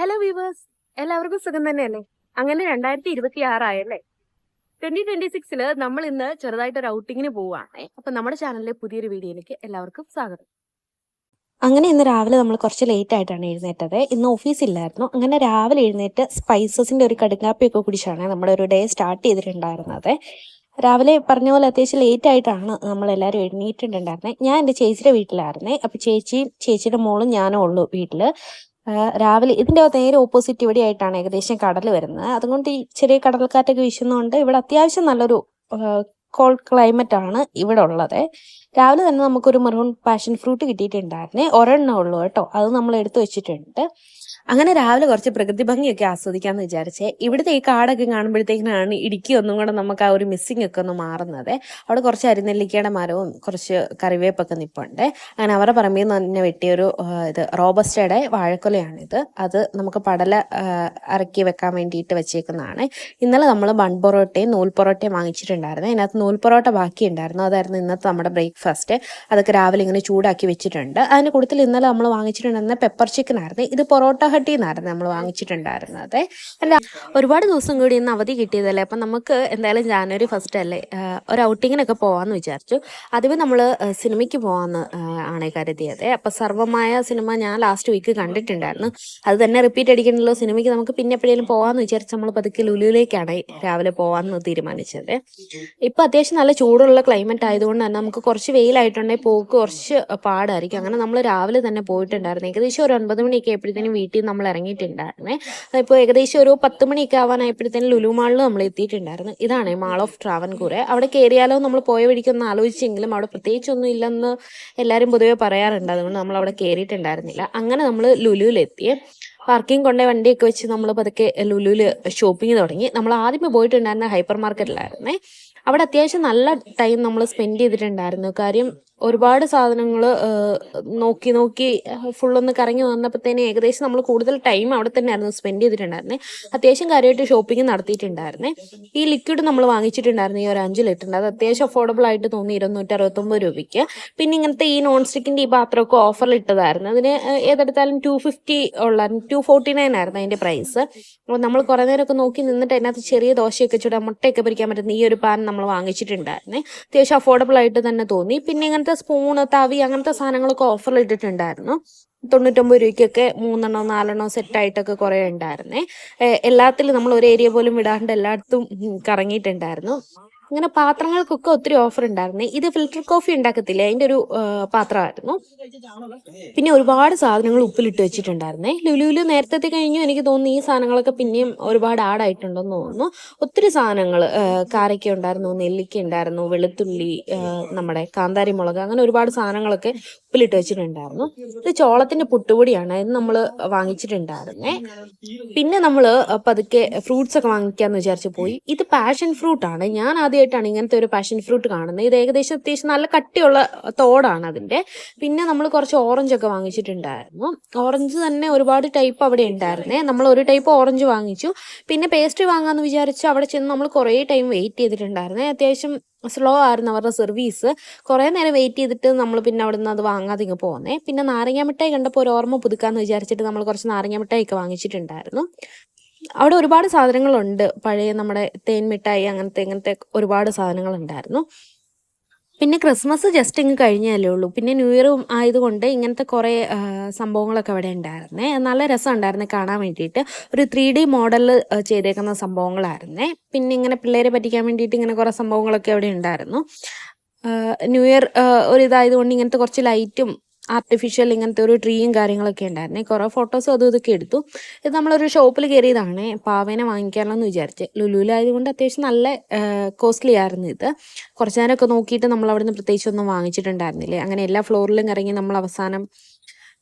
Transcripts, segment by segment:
Hello viewers, എല്ലാവർക്കും സുഖം തന്നെയല്ലേ? അങ്ങനെ 2026 ആയല്ലേ? 2026 നമ്മൾ ഇന്ന് ചെറുതായിട്ടൊരു ഔട്ടിങ്ങിന് പോവുകയാണേ. അപ്പൊ നമ്മുടെ ചാനലിലെ പുതിയൊരു വീഡിയോയിലേക്ക് എല്ലാവർക്കും സ്വാഗതം. അങ്ങനെ ഇന്ന് രാവിലെ നമ്മൾ കുറച്ച് ലേറ്റ് ആയിട്ടാണ് എഴുന്നേറ്റത്. ഇന്ന് ഓഫീസില്ലായിരുന്നു. അങ്ങനെ രാവിലെ എഴുന്നേറ്റ് സ്പൈസസിന്റെ ഒരു കടുങ്കാപ്പിയൊക്കെ കുടിച്ചാണ് നമ്മുടെ ഒരു ഡേ സ്റ്റാർട്ട് ചെയ്തിട്ടുണ്ടായിരുന്നത്. രാവിലെ പറഞ്ഞ പോലെ അത്യാവശ്യം ലേറ്റ് ആയിട്ടാണ് നമ്മളെല്ലാവരും എഴുന്നേറ്റിട്ടുണ്ടായിരുന്നത്. ഞാൻ എൻ്റെ ചേച്ചിയുടെ വീട്ടിലായിരുന്നേ. അപ്പോൾ ചേച്ചിയും ചേച്ചിയുടെ മോളും ഞാനും ഉള്ളൂ വീട്ടിൽ. രാവിലെ ഇതിൻ്റെ നേരെ ഓപ്പോസിറ്റ് ഇവിടെ ആയിട്ടാണ് ഏകദേശം കടൽ വരുന്നത്. അതുകൊണ്ട് ഈ ചെറിയ കടൽക്കാറ്റൊക്കെ വീശുന്നതുകൊണ്ട് ഇവിടെ അത്യാവശ്യം നല്ലൊരു കോൾഡ് ക്ലൈമറ്റ് ആണ് ഇവിടെ ഉള്ളത്. രാവിലെ തന്നെ നമുക്കൊരു മെറൂൺ പാഷൻ ഫ്രൂട്ട് കിട്ടിയിട്ടുണ്ടായിരുന്നേ. ഒരെണ്ണം ഉള്ളൂ കേട്ടോ, അത് നമ്മൾ എടുത്തു വെച്ചിട്ടുണ്ട്. അങ്ങനെ രാവിലെ കുറച്ച് പ്രകൃതി ഭംഗിയൊക്കെ ആസ്വദിക്കാമെന്ന് വിചാരിച്ചേ. ഇവിടുത്തെ ഈ കാടൊക്കെ കാണുമ്പോഴത്തേക്കിനാണ് ഇടുക്കി ഒന്നും കൂടെ നമുക്ക് ആ ഒരു മിസ്സിംഗ് ഒക്കെ ഒന്ന് മാറുന്നത്. അവിടെ കുറച്ച് അരിനെല്ലിക്കയുടെ മരവും കുറച്ച് കറിവേപ്പൊക്കെ നിൽപ്പുണ്ട്. അങ്ങനെ അവരുടെ പറമ്പിൽ നിന്ന് തന്നെ വെട്ടിയൊരു ഇത് റോബസ്റ്റയുടെ വാഴക്കൊലയാണിത്. അത് നമുക്ക് പടല ഇറക്കി വെക്കാൻ വേണ്ടിയിട്ട് വെച്ചേക്കുന്നതാണ്. ഇന്നലെ നമ്മൾ ബൺ പൊറോട്ടയും നൂൽ പൊറോട്ടയും വാങ്ങിച്ചിട്ടുണ്ടായിരുന്നു. അതിനകത്ത് നൂൽ പൊറോട്ട ബാക്കി ഉണ്ടായിരുന്നു. അതായിരുന്നു ഇന്നത്തെ നമ്മുടെ ബ്രേക്ക്ഫാസ്റ്റ്. അതൊക്കെ രാവിലെ ഇങ്ങനെ ചൂടാക്കി വെച്ചിട്ടുണ്ട്. അതിന് കൂടുതൽ ഇന്നലെ നമ്മൾ വാങ്ങിച്ചിട്ടുണ്ടായിരുന്ന പെപ്പർ ചിക്കൻ ആയിരുന്നു. ഇത് പൊറോട്ട ഹട്ടിന്നായിരുന്നു നമ്മൾ വാങ്ങിച്ചിട്ടുണ്ടായിരുന്നത്. അല്ല, ഒരുപാട് ദിവസം കൂടി ഇന്ന് അവധി കിട്ടിയതല്ലേ. അപ്പം നമുക്ക് എന്തായാലും ജാനുവരി 1 അല്ലേ, ഒരു ഔട്ടിങ്ങിനൊക്കെ പോകാമെന്ന് വിചാരിച്ചു. ആദ്യമേ നമ്മൾ സിനിമയ്ക്ക് പോകാമെന്ന് ആണ് കരുതിയത്. അപ്പം സർവമായ സിനിമ ഞാൻ ലാസ്റ്റ് വീക്ക് കണ്ടിട്ടുണ്ടായിരുന്നു. അത് തന്നെ റിപ്പീറ്റ് അടിക്കണമല്ലോ. സിനിമയ്ക്ക് നമുക്ക് പിന്നെ എപ്പോഴേലും പോകാമെന്ന് വിചാരിച്ച് നമ്മൾ പതുക്കെ ലുലുവിലേക്കാണ് രാവിലെ പോകാമെന്ന് തീരുമാനിച്ചത്. ഇപ്പം അത്യാവശ്യം നല്ല ചൂടുള്ള ക്ലൈമറ്റ് ആയതുകൊണ്ട് തന്നെ നമുക്ക് കുറച്ച് വെയിലായിട്ടുണ്ടെങ്കിൽ പോക്ക് കുറച്ച് പാടായിരിക്കും. അങ്ങനെ നമ്മൾ രാവിലെ തന്നെ പോയിട്ടുണ്ടായിരുന്നു. ഏകദേശം ഒരു 9 മണിയൊക്കെ ആയപ്പോഴത്തേനും വീട്ടിൽ നമ്മൾ ഇറങ്ങിയിട്ടുണ്ടായിരുന്നേ. ഇപ്പോൾ ഏകദേശം ഒരു 10 മണിയൊക്കെ ആവാനായപ്പോഴത്തേനും ലുലു മാളിൽ നമ്മൾ എത്തിയിട്ടുണ്ടായിരുന്നു. ഇതാണ് മാൾ ഓഫ് ട്രാവൻകൂർ. അവിടെ കയറിയാലോ നമ്മൾ പോയ വഴിക്കൊന്ന് ആലോചിച്ചെങ്കിലും അവിടെ പ്രത്യേകിച്ചൊന്നും ഇല്ലെന്ന് എല്ലാവരും പൊതുവെ പറയാറുണ്ട്. അതുകൊണ്ട് നമ്മൾ അവിടെ കയറിയിട്ടുണ്ടായിരുന്നില്ല. അങ്ങനെ നമ്മൾ ലുലുവിലെത്തിയേ. പാർക്കിംഗ് കൊണ്ടേ വണ്ടിയൊക്കെ വെച്ച് നമ്മൾ പതുക്കെ ലുലുവിൽ ഷോപ്പിംഗ് തുടങ്ങി. നമ്മൾ ആദ്യമേ പോയിട്ടുണ്ടായിരുന്ന ഹൈപ്പർ മാർക്കറ്റിലായിരുന്നേ. അവിടെ അത്യാവശ്യം നല്ല ടൈം നമ്മൾ സ്പെൻഡ് ചെയ്തിട്ടുണ്ടായിരുന്നു. കാര്യം ഒരുപാട് സാധനങ്ങൾ നോക്കി നോക്കി ഫുള്ളൊന്ന് കറങ്ങി വന്നപ്പോഴത്തേന് ഏകദേശം നമ്മൾ കൂടുതൽ ടൈം അവിടെ തന്നെ ആയിരുന്നു സ്പെൻഡ് ചെയ്തിട്ടുണ്ടായിരുന്നേ. അത്യാവശ്യം കാര്യമായിട്ട് ഷോപ്പിംഗ് നടത്തിയിട്ടുണ്ടായിരുന്നേ. ഈ ലിക്വിഡ് നമ്മൾ വാങ്ങിച്ചിട്ടുണ്ടായിരുന്നു, ഈ ഒരു 5 ലിറ്ററിൻ്റെ. അത് അത്യാവശ്യം അഫോർഡബിൾ ആയിട്ട് തോന്നി, 269 രൂപയ്ക്ക്. പിന്നെ ഇങ്ങനത്തെ ഈ നോൺ സ്റ്റിക്കിൻ്റെ ഈ പാത്രമൊക്കെ ഓഫറിൽ ഇട്ടതായിരുന്നു. അതിന് ഏതെടുത്താലും 250 ഉള്ളായിരുന്നു. 249 ആയിരുന്നു അതിൻ്റെ പ്രൈസ്. അപ്പോൾ നമ്മൾ കുറേ നേരമൊക്കെ നോക്കി നിന്നിട്ട് അതിനകത്ത് ചെറിയ ദോശയൊക്കെ ചൂടാൻ മുട്ടയൊക്കെ പൊരിക്കാൻ പറ്റുന്ന ഈ ഒരു പാൻ നമ്മൾ വാങ്ങിച്ചിട്ടുണ്ടായിരുന്നേ. അത്യാവശ്യം അഫോർഡബിൾ ആയിട്ട് തന്നെ തോന്നി. പിന്നെ ഇങ്ങനത്തെ സ്പൂണ്, തവി, അങ്ങനത്തെ സാധനങ്ങളൊക്കെ ഓഫറിൽ ഇട്ടിട്ടുണ്ടായിരുന്നു. 99 രൂപയ്ക്കൊക്കെ 3 4 സെറ്റായിട്ടൊക്കെ കുറേ ഉണ്ടായിരുന്നേ. എല്ലാത്തിലും നമ്മൾ ഒരു ഏരിയ പോലും വിടാണ്ട് എല്ലായിടത്തും കറങ്ങിയിട്ടുണ്ടായിരുന്നു. അങ്ങനെ പാത്രങ്ങൾക്കൊക്കെ ഒത്തിരി ഓഫർ ഉണ്ടായിരുന്നേ. ഇത് ഫിൽറ്റർ കോഫി ഉണ്ടാക്കത്തില്ലേ, അതിൻ്റെ ഒരു പാത്രമായിരുന്നു. പിന്നെ ഒരുപാട് സാധനങ്ങൾ ഉപ്പിലിട്ട് വെച്ചിട്ടുണ്ടായിരുന്നേ. ലുലുവിൽ നേരത്തെ കഴിഞ്ഞു എനിക്ക് തോന്നുന്നു. ഈ സാധനങ്ങളൊക്കെ പിന്നെയും ഒരുപാട് ആഡായിട്ടുണ്ടെന്ന് തോന്നുന്നു. ഒത്തിരി സാധനങ്ങൾ, കാരയ്ക്ക ഉണ്ടായിരുന്നു, നെല്ലിക്ക ഉണ്ടായിരുന്നു, വെളുത്തുള്ളി, നമ്മുടെ കാന്താരി മുളക്, അങ്ങനെ ഒരുപാട് സാധനങ്ങളൊക്കെ ഉപ്പിലിട്ട് വെച്ചിട്ടുണ്ടായിരുന്നു. ഇത് ചോളത്തിന്റെ പുട്ടുപൊടിയാണ്. ഇത് നമ്മൾ വാങ്ങിച്ചിട്ടുണ്ടായിരുന്നേ. പിന്നെ നമ്മൾ പതുക്കെ ഫ്രൂട്ട്സ് ഒക്കെ വാങ്ങിക്കാന്ന് വിചാരിച്ചു പോയി. ഇത് പാഷൻ ഫ്രൂട്ട് ആണ്. ഞാൻ ആദ്യമായിട്ടാണ് ഇങ്ങനത്തെ ഒരു പാഷൻ ഫ്രൂട്ട് കാണുന്നത്. ഇത് ഏകദേശം അത്യാവശ്യം നല്ല കട്ടിയുള്ള തോടാണ് അതിൻ്റെ. പിന്നെ നമ്മൾ കുറച്ച് ഓറഞ്ച് ഒക്കെ വാങ്ങിച്ചിട്ടുണ്ടായിരുന്നു. ഓറഞ്ച് തന്നെ ഒരുപാട് ടൈപ്പ് അവിടെ ഉണ്ടായിരുന്നേ. നമ്മൾ ഒരു ടൈപ്പ് ഓറഞ്ച് വാങ്ങിച്ചു. പിന്നെ പേസ്ട്രി വാങ്ങാമെന്ന് വിചാരിച്ച് അവിടെ ചെന്ന് നമ്മൾ കുറേ ടൈം വെയിറ്റ് ചെയ്തിട്ടുണ്ടായിരുന്നേ. അത്യാവശ്യം സ്ലോ ആയിരുന്നു അവരുടെ സർവീസ്. കുറേ നേരം വെയിറ്റ് ചെയ്തിട്ട് നമ്മൾ പിന്നെ അവിടെ നിന്ന് അത് വാങ്ങാതെ ഇങ്ങ് പോകുന്നേ. പിന്നെ നാരങ്ങ മിഠായി കണ്ടപ്പോൾ ഒരു ഓർമ്മ പുതുക്കാമെന്ന് വിചാരിച്ചിട്ട് നമ്മൾ കുറച്ച് നാരങ്ങ മിഠായി ഒക്കെ വാങ്ങിച്ചിട്ടുണ്ടായിരുന്നു. അവിടെ ഒരുപാട് സാധനങ്ങളുണ്ട്. പഴയ നമ്മുടെ തേൻ മിഠായി, ഇങ്ങനത്തെ ഒരുപാട് സാധനങ്ങളുണ്ടായിരുന്നു. പിന്നെ ക്രിസ്മസ് ജസ്റ്റ് ഇങ്ങ് കഴിഞ്ഞല്ലേ ഉള്ളൂ. പിന്നെ ന്യൂ ഇയറും ആയതുകൊണ്ട് ഇങ്ങനത്തെ കുറേ സംഭവങ്ങളൊക്കെ അവിടെ ഉണ്ടായിരുന്നേ. നല്ല രസമുണ്ടായിരുന്നു കാണാൻ വേണ്ടിയിട്ട്. ഒരു 3D മോഡലിൽ ചെയ്തേക്കുന്ന സംഭവങ്ങളായിരുന്നേ. പിന്നെ ഇങ്ങനെ പിള്ളേരെ പറ്റിക്കാൻ വേണ്ടിയിട്ട് ഇങ്ങനെ കുറേ സംഭവങ്ങളൊക്കെ അവിടെ ഉണ്ടായിരുന്നു. ന്യൂ ഇയർ ഒരിതായതുകൊണ്ട് ഇങ്ങനത്തെ കുറച്ച് ലൈറ്റും ആർട്ടിഫിഷ്യൽ ഇങ്ങനത്തെ ഒരു ട്രീയും കാര്യങ്ങളൊക്കെ ഉണ്ടായിരുന്നേ. കുറേ ഫോട്ടോസും അതും ഇതൊക്കെ എടുത്തു. ഇത് നമ്മളൊരു ഷോപ്പിൽ കയറിയതാണ് പാവേനെ വാങ്ങിക്കാനെന്ന് വിചാരിച്ച്. ലുലുവിലായതുകൊണ്ട് അത്യാവശ്യം നല്ല കോസ്റ്റ്ലി ആയിരുന്നു ഇത്. കുറച്ച് നേരമൊക്കെ നോക്കിയിട്ട് നമ്മൾ അവിടെ നിന്ന് പ്രത്യേകിച്ചൊന്നും വാങ്ങിച്ചിട്ടുണ്ടായിരുന്നില്ലേ. അങ്ങനെ എല്ലാ ഫ്ലോറിലും ഇറങ്ങി നമ്മൾ അവസാനം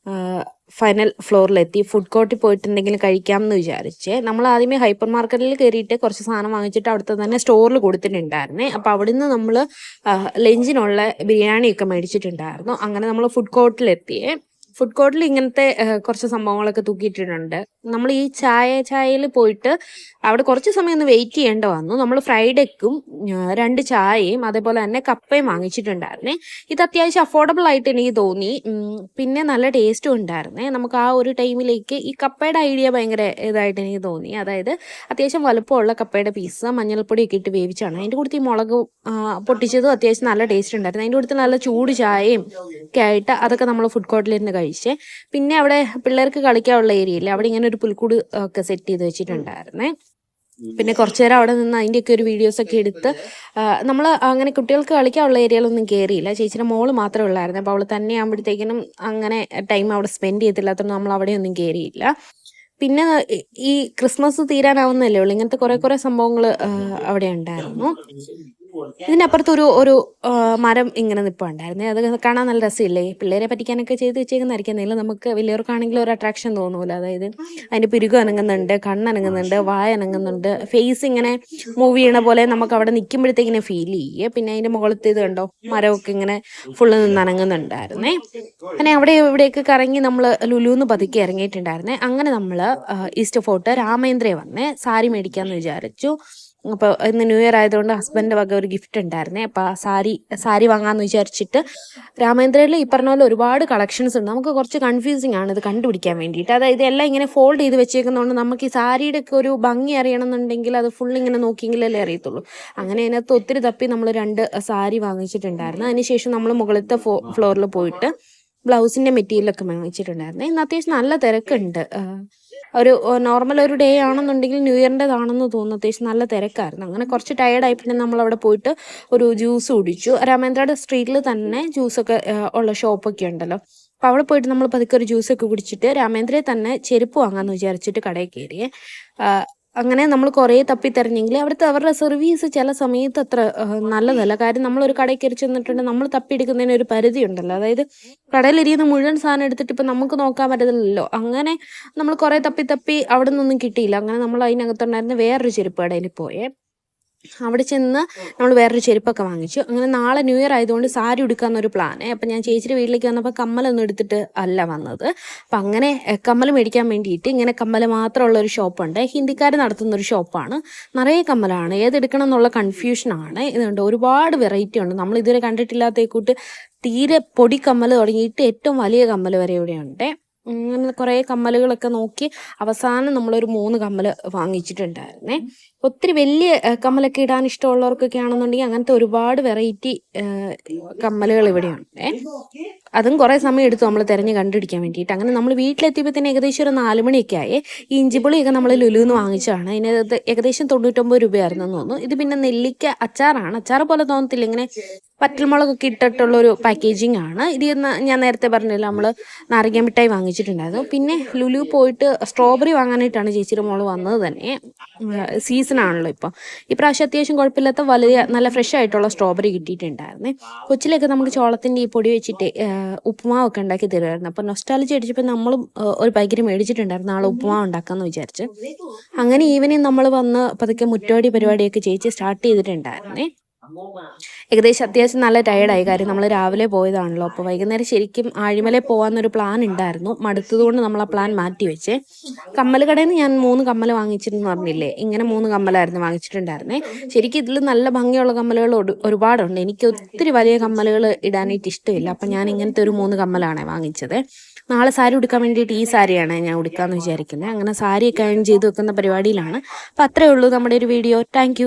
ഫൈനൽ ഫ്ലോറിലെത്തി. ഫുഡ് കോർട്ടിൽ പോയിട്ട് എന്തെങ്കിലും കഴിക്കാമെന്ന് വിചാരിച്ചേ. നമ്മൾ ആദ്യമേ ഹൈപ്പർ മാർക്കറ്റിൽ കയറിയിട്ട് കുറച്ച് സാധനം വാങ്ങിച്ചിട്ട് അവിടുത്തെ തന്നെ സ്റ്റോറിൽ കൊടുത്തിട്ടുണ്ടായിരുന്നേ. അപ്പോൾ അവിടുന്ന് നമ്മൾ ലഞ്ചിനുള്ള ബിരിയാണിയൊക്കെ മേടിച്ചിട്ടുണ്ടായിരുന്നു. അങ്ങനെ നമ്മൾ ഫുഡ് കോർട്ടിലെത്തിയേ. ഫുഡ് കോർട്ടിൽ ഇങ്ങനത്തെ കുറച്ച് സംഭവങ്ങളൊക്കെ തൂക്കിയിട്ടിട്ടുണ്ട്. നമ്മൾ ഈ ചായയിൽ പോയിട്ട് അവിടെ കുറച്ച് സമയം ഒന്ന് വെയിറ്റ് ചെയ്യേണ്ട വന്നു. നമ്മൾ ഫ്രൈഡ് എഗ്ഗും 2 ചായയും അതേപോലെ തന്നെ കപ്പയും വാങ്ങിച്ചിട്ടുണ്ടായിരുന്നേ. ഇത് അത്യാവശ്യം അഫോർഡബിൾ ആയിട്ട് എനിക്ക് തോന്നി. പിന്നെ നല്ല ടേസ്റ്റും ഉണ്ടായിരുന്നേ. നമുക്ക് ആ ഒരു ടൈമിലേക്ക് ഈ കപ്പയുടെ ഐഡിയ ഭയങ്കര ഇതായിട്ട് എനിക്ക് തോന്നി. അതായത് അത്യാവശ്യം വലുപ്പമുള്ള കപ്പയുടെ പീസ് മഞ്ഞൾപ്പൊടിയൊക്കെ ഇട്ട് വേവിച്ചാണ്. അതിൻ്റെ കൂടെ ഈ മുളക് പൊട്ടിച്ചതും അത്യാവശ്യം നല്ല ടേസ്റ്റ് ഉണ്ടായിരുന്നു. അതിൻ്റെ കൂടെ നല്ല ചൂട് ചായയും ഒക്കെ ആയിട്ട് അതൊക്കെ നമ്മൾ ഫുഡ് കോർട്ടിലിരുന്ന് കഴിച്ചേ. പിന്നെ അവിടെ പിള്ളേർക്ക് കളിക്കാനുള്ള ഏരിയ ഇല്ല, അവിടെ ഇങ്ങനെ ഒരു പുൽക്കൂട് ഒക്കെ സെറ്റ് ചെയ്ത് വെച്ചിട്ടുണ്ടായിരുന്നേ. പിന്നെ കുറച്ചു നേരം അവിടെ നിന്ന് അതിൻ്റെയൊക്കെ ഒരു വീഡിയോസ് ഒക്കെ എടുത്ത് നമ്മൾ അങ്ങനെ കുട്ടികൾക്ക് കളിക്കാനുള്ള ഏരിയയിലൊന്നും കയറിയില്ല. ചേച്ചിയുടെ മോള് മാത്രമേ ഉള്ളായിരുന്നു. അപ്പോൾ അവൾ തന്നെ ആകുമ്പോഴത്തേക്കിനും അങ്ങനെ ടൈം അവിടെ സ്പെൻഡ് ചെയ്തില്ലാത്തതുകൊണ്ട് നമ്മൾ അവിടെയൊന്നും കയറിയില്ല. പിന്നെ ഈ ക്രിസ്മസ് തീരാനാവുന്നല്ലേ ഉള്ളൂ, ഇങ്ങനത്തെ കുറെ സംഭവങ്ങൾ അവിടെ ഉണ്ടായിരുന്നു. ഇതിനപ്പുറത്ത് ഒരു മരം ഇങ്ങനെ നിൽപ്പുണ്ടായിരുന്നേ. അത് കാണാൻ നല്ല രസമില്ലേ? പിള്ളേരെ പറ്റിക്കാനൊക്കെ ചെയ്ത് വെച്ചേക്കുന്നതായിരിക്കും. എന്തെങ്കിലും നമുക്ക് വലിയവർക്കാണെങ്കിലും ഒരു അട്രാക്ഷൻ തോന്നൂല. അതായത് അതിൻ്റെ പിരുകം അനങ്ങുന്നുണ്ട്, കണ്ണനങ്ങുന്നുണ്ട്, വായ അനങ്ങുന്നുണ്ട്, ഫേസ് ഇങ്ങനെ മൂവ് ചെയ്യണ പോലെ നമുക്ക് അവിടെ നിൽക്കുമ്പോഴത്തേക്കിനെ ഫീൽ ചെയ്യേ. പിന്നെ അതിൻ്റെ മുകളിലത്തെ ഇത് കണ്ടോ, മരമൊക്കെ ഇങ്ങനെ ഫുള്ള് നിന്ന് അനങ്ങുന്നുണ്ടായിരുന്നേ. അങ്ങനെ അവിടെ ഇവിടെയൊക്കെ കറങ്ങി നമ്മൾ ലുലുന്ന് പതുക്കി ഇറങ്ങിയിട്ടുണ്ടായിരുന്നേ. അങ്ങനെ നമ്മൾ ഈസ്റ്റ് ഫോർട്ട് രാമേന്ദ്രയെ വന്നേ സാരി മേടിക്കാമെന്ന് വിചാരിച്ചു. അപ്പോൾ ഇന്ന് ന്യൂ ഇയർ ആയതുകൊണ്ട് ഹസ്ബൻഡിൻ്റെ വക ഒരു ഗിഫ്റ്റ് ഉണ്ടായിരുന്നേ. അപ്പോൾ സാരി വാങ്ങാമെന്ന് വിചാരിച്ചിട്ട് രാമേന്ദ്രയിൽ ഈ പറഞ്ഞ പോലെ ഒരുപാട് കളക്ഷൻസ് ഉണ്ട്. നമുക്ക് കുറച്ച് കൺഫ്യൂസിങ് ആണ് ഇത് കണ്ടുപിടിക്കാൻ വേണ്ടിയിട്ട്. അതായത് എല്ലാം ഇങ്ങനെ ഫോൾഡ് ചെയ്ത് വെച്ചേക്കുന്നതുകൊണ്ട് നമുക്ക് ഈ സാരിയുടെ ഒക്കെ ഒരു ഭംഗി അറിയണമെന്നുണ്ടെങ്കിൽ അത് ഫുൾ ഇങ്ങനെ നോക്കിയെങ്കിലല്ലേ അറിയത്തുള്ളൂ. അങ്ങനെ അതിനകത്ത് ഒത്തിരി തപ്പി നമ്മൾ 2 സാരി വാങ്ങിച്ചിട്ടുണ്ടായിരുന്നു. അതിനുശേഷം നമ്മൾ മുകളിലത്തെ ഫ്ലോറിൽ പോയിട്ട് ബ്ലൗസിൻ്റെ മെറ്റീരിയലൊക്കെ വാങ്ങിച്ചിട്ടുണ്ടായിരുന്നു. ഇന്ന് അത്യാവശ്യം നല്ല തിരക്കുണ്ട്. ഒരു നോർമൽ ഒരു ഡേ ആണെന്നുണ്ടെങ്കിൽ ന്യൂ ഇയറിൻ്റെതാണെന്ന് തോന്നുന്നു. അത്യാവശ്യം നല്ല തിരക്കായിരുന്നു. അങ്ങനെ കുറച്ച് ടയേർഡായി പിന്നെ നമ്മളവിടെ പോയിട്ട് ഒരു ജ്യൂസ് കുടിച്ചു. രാമേന്ദ്രയുടെ സ്ട്രീറ്റിൽ തന്നെ ജ്യൂസൊക്കെ ഉള്ള ഷോപ്പൊക്കെ ഉണ്ടല്ലോ. അപ്പോൾ അവിടെ പോയിട്ട് നമ്മൾ പതുക്കെ ഒരു ജ്യൂസൊക്കെ കുടിച്ചിട്ട് രാമേന്ദ്രയിൽ തന്നെ ചെരുപ്പ് വാങ്ങാമെന്ന് വിചാരിച്ചിട്ട് കടയിൽ കയറിയേ. അങ്ങനെ നമ്മൾ കുറേ തപ്പിത്തെരഞ്ഞെങ്കിൽ അവരുടെ സർവീസ് ചില സമയത്ത് അത്ര നല്ലതല്ല. കാര്യം നമ്മളൊരു കടയിൽ കയറി ചെന്നിട്ടുണ്ടെങ്കിൽ നമ്മൾ തപ്പിയെടുക്കുന്നതിന് ഒരു പരിധി ഉണ്ടല്ലോ. അതായത് കടയിലിരിക്കുന്ന മുഴുവൻ സാധനം എടുത്തിട്ട് ഇപ്പം നമുക്ക് നോക്കാൻ പറ്റത്തില്ലല്ലോ. അങ്ങനെ നമ്മൾ കുറേ തപ്പി അവിടെ നിന്നൊന്നും കിട്ടിയില്ല. അങ്ങനെ നമ്മൾ അതിനകത്തുണ്ടായിരുന്ന വേറൊരു ചെരുപ്പ് കടയിൽ പോയേ. അവിടെ ചെന്ന് നമ്മൾ വേറൊരു ചെരുപ്പൊക്കെ വാങ്ങിച്ചു. അങ്ങനെ നാളെ ന്യൂ ഇയർ ആയതുകൊണ്ട് സാരി ഉടുക്കാമെന്നൊരു പ്ലാനേ. അപ്പം ഞാൻ ചേച്ചിയുടെ വീട്ടിലേക്ക് വന്നപ്പോൾ കമ്മലൊന്നും എടുത്തിട്ട് അല്ല വന്നത്. അപ്പം അങ്ങനെ കമ്മൽ മേടിക്കാൻ വേണ്ടിയിട്ട് ഇങ്ങനെ കമ്മൽ മാത്രമുള്ള ഒരു ഷോപ്പുണ്ട്. ഹിന്ദിക്കാർ നടത്തുന്നൊരു ഷോപ്പാണ്. നിറയെ കമ്മലാണ്, ഏതെടുക്കണം എന്നുള്ള കൺഫ്യൂഷനാണ്. ഇതുണ്ട്, ഒരുപാട് വെറൈറ്റി ഉണ്ട്. നമ്മൾ ഇതുവരെ കണ്ടിട്ടില്ലാത്ത കൂട്ട് തീരെ പൊടി കമ്മൽ തുടങ്ങിയിട്ട് ഏറ്റവും വലിയ കമ്മൽ വരെ ഇവിടെയുണ്ട്. അങ്ങനെ കുറേ കമ്മലുകളൊക്കെ നോക്കി അവസാനം നമ്മളൊരു 3 കമ്മൽ വാങ്ങിച്ചിട്ടുണ്ടായിരുന്നേ. ഒത്തിരി വലിയ കമ്മലൊക്കെ ഇടാൻ ഇഷ്ടമുള്ളവർക്കൊക്കെ ആണെന്നുണ്ടെങ്കിൽ അങ്ങനത്തെ ഒരുപാട് വെറൈറ്റി കമ്മലുകൾ ഇവിടെയുണ്ട്. അതും കുറേ സമയം എടുത്തു നമ്മൾ തിരഞ്ഞ് കണ്ടുപിടിക്കാൻ വേണ്ടിയിട്ട്. അങ്ങനെ നമ്മൾ വീട്ടിലെത്തിയപ്പോൾ തന്നെ ഏകദേശം ഒരു 4 മണിയൊക്കെ ആയി. ഈ ഇഞ്ചിപ്പുളിയൊക്കെ നമ്മൾ ലുലുന്ന് വാങ്ങിച്ചതാണ്. അതിനകത്ത് ഏകദേശം 99 രൂപയായിരുന്നെന്ന് തോന്നുന്നു. ഇത് പിന്നെ നെല്ലിക്ക അച്ചാറാണ്. അച്ചാർ പോലെ തോന്നത്തില്ല, ഇങ്ങനെ പറ്റൽമുളകൊക്കെ ഇട്ടിട്ടുള്ളൊരു പാക്കേജിങ് ആണ്. ഇത് ഞാൻ നേരത്തെ പറഞ്ഞില്ല, നമ്മൾ നാരങ്ങ മിഠായി വാങ്ങിച്ചിട്ടുണ്ടായിരുന്നു. പിന്നെ ലുലു പോയിട്ട് സ്ട്രോബെറി വാങ്ങാനായിട്ടാണ് ചേച്ചിയുടെ മോള് വന്നത് തന്നെ. സീസൺ ആണല്ലോ ഇപ്പോൾ. ഇപ്രാവശ്യം അത്യാവശ്യം കുഴപ്പമില്ലാത്ത വലിയ നല്ല ഫ്രഷ് ആയിട്ടുള്ള സ്ട്രോബെറി കിട്ടിയിട്ടുണ്ടായിരുന്നേ. കൊച്ചിലൊക്കെ നമുക്ക് ചോളത്തിൻ്റെ ഈ പൊടി വെച്ചിട്ട് ഉപ്പുമാവൊക്കെ ഉണ്ടാക്കി തരുമായിരുന്നു. അപ്പോൾ നൊസ്റ്റാലജി അടിച്ചപ്പോൾ നമ്മളും ഒരു പാക്കറ്റ് മേടിച്ചിട്ടുണ്ടായിരുന്നു. നാളെ ഉപ്പുമാവ് ഉണ്ടാക്കാമെന്ന് വിചാരിച്ച്. അങ്ങനെ ഈവനിങ് നമ്മൾ വന്ന് പതുക്കെ മുറ്റോടി പരിപാടിയൊക്കെ ചേച്ചി സ്റ്റാർട്ട് ചെയ്തിട്ടുണ്ടായിരുന്നേ. ഏകദേശം അത്യാവശ്യം നല്ല ടയേർഡായി. കാര്യം നമ്മൾ രാവിലെ പോയതാണല്ലോ. അപ്പോൾ വൈകുന്നേരം ശരിക്കും ആഴിമല പോകാമെന്നൊരു പ്ലാൻ ഉണ്ടായിരുന്നു. മടുത്തതുകൊണ്ട് നമ്മൾ ആ പ്ലാൻ മാറ്റി വെച്ചേ. കമ്മൽ കടയിൽ നിന്ന് ഞാൻ 3 കമ്മൽ വാങ്ങിച്ചിട്ടെന്ന് പറഞ്ഞില്ലേ, ഇങ്ങനെ 3 കമ്മലായിരുന്നു വാങ്ങിച്ചിട്ടുണ്ടായിരുന്നേ. ശരിക്കും ഇതിൽ നല്ല ഭംഗിയുള്ള കമ്മലുകൾ ഒരുപാടുണ്ട്. എനിക്ക് ഒത്തിരി വലിയ കമ്മലുകൾ ഇടാനായിട്ട് ഇഷ്ടമില്ല. അപ്പം ഞാൻ ഇങ്ങനത്തെ ഒരു 3 കമ്മലാണ് വാങ്ങിച്ചത്. നാളെ സാരി ഉടുക്കാൻ വേണ്ടിയിട്ട് ഈ സാരിയാണ് ഞാൻ ഉടുക്കാമെന്ന് വിചാരിക്കുന്നത്. അങ്ങനെ സാരിയൊക്കെ അയൺ ചെയ്ത് വെക്കുന്ന പരിപാടിയിലാണ്. അപ്പം അത്രയേ ഉള്ളൂ നമ്മുടെ ഒരു വീഡിയോ. താങ്ക്